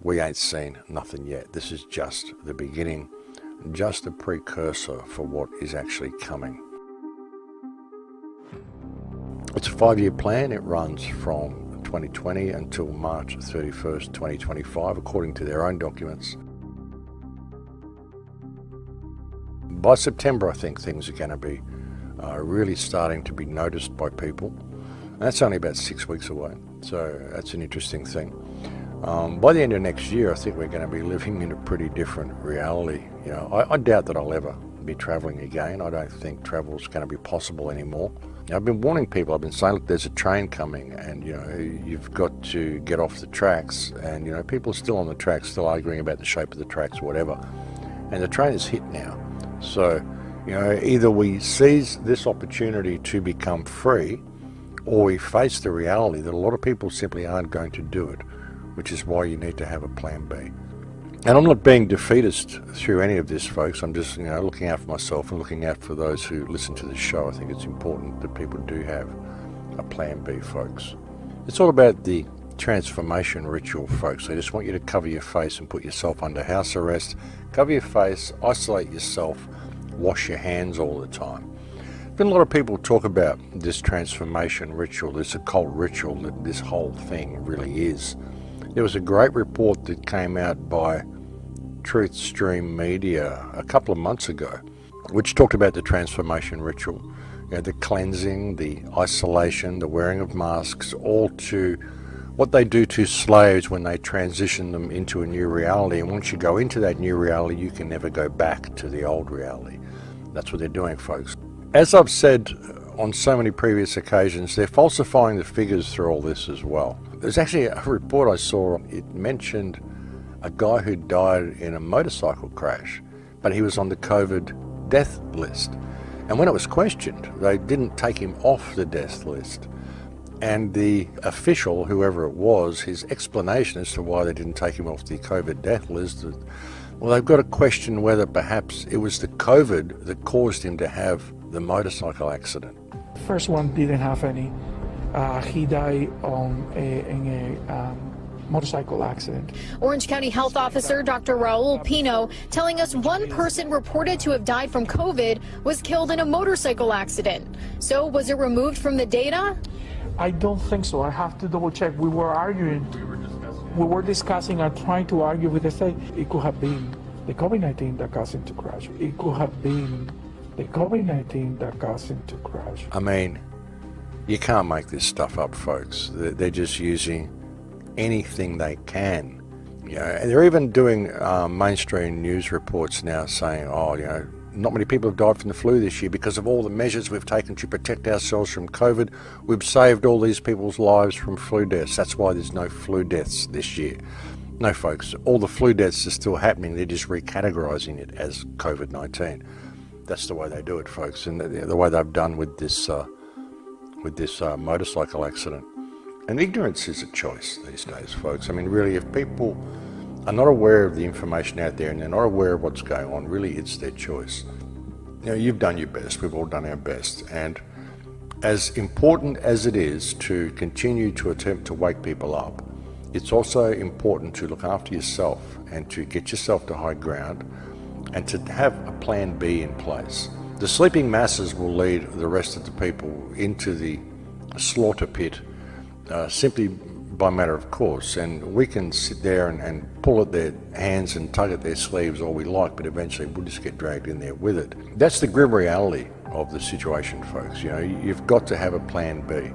We ain't seen nothing yet. This is just the beginning, just a precursor for what is actually coming. It's a 5-year plan. It runs from 2020 until March 31st, 2025, according to their own documents. By September, I think things are going to be really starting to be noticed by people. And that's only about 6 weeks away, so that's an interesting thing. By the end of next year, I think we're going to be living in a pretty different reality. You know, I doubt that I'll ever be travelling again. I don't think travel is going to be possible anymore. I've been warning people. I've been saying, look, there's a train coming, and you know, you've got to get off the tracks. And you know, people are still on the tracks, still arguing about the shape of the tracks, whatever. And the train is hit now. So, you know, either we seize this opportunity to become free, or we face the reality that a lot of people simply aren't going to do it, which is why you need to have a plan B. And I'm not being defeatist through any of this, folks. I'm just, you know, looking out for myself and looking out for those who listen to this show. I think it's important that people do have a plan B, folks. It's all about the transformation ritual, folks. I just want you to cover your face and put yourself under house arrest. Cover your face, isolate yourself, wash your hands all the time. Been a lot of people talk about this transformation ritual, this occult ritual that this whole thing really is. There was a great report that came out by Truth Stream Media a couple of months ago, which talked about the transformation ritual, you know, the cleansing, the isolation, the wearing of masks, all to what they do to slaves when they transition them into a new reality. And once you go into that new reality, you can never go back to the old reality. That's what they're doing, folks. As I've said on so many previous occasions, they're falsifying the figures through all this as well. There's actually a report I saw, it mentioned a guy who died in a motorcycle crash, but he was on the COVID death list. And when it was questioned, they didn't take him off the death list. And the official, whoever it was, his explanation as to why they didn't take him off the COVID death list, well, they've got to question whether perhaps it was the COVID that caused him to have the motorcycle accident. The first one didn't have any. He died in a motorcycle accident. Orange County Health Officer Dr. Raul Pino telling us one person reported to have died from COVID was killed in a motorcycle accident. So was it removed from the data? I don't think so. I have to double check. We were arguing. We were discussing and trying to argue with the state. It could have been the COVID-19 that caused him to crash. It could have been the COVID-19 that caused him to crash. I mean, you can't make this stuff up, folks. They're just using anything they can. You know, and they're even doing mainstream news reports now saying, oh, you know, not many people have died from the flu this year because of all the measures we've taken to protect ourselves from COVID. We've saved all these people's lives from flu deaths. That's why there's no flu deaths this year. No, folks, all the flu deaths are still happening. They're just recategorizing it as COVID-19. That's the way they do it, folks, and the way they've done with this motorcycle accident. And ignorance is a choice these days, folks. I mean, really, if people are not aware of the information out there and they're not aware of what's going on, really, it's their choice. You know, you've done your best. We've all done our best. And as important as it is to continue to attempt to wake people up, it's also important to look after yourself and to get yourself to high ground and to have a plan B in place. The sleeping masses will lead the rest of the people into the slaughter pit simply by matter of course, and we can sit there and pull at their hands and tug at their sleeves all we like, but eventually we'll just get dragged in there with it. That's the grim reality of the situation, folks. You know, you've got to have a plan B.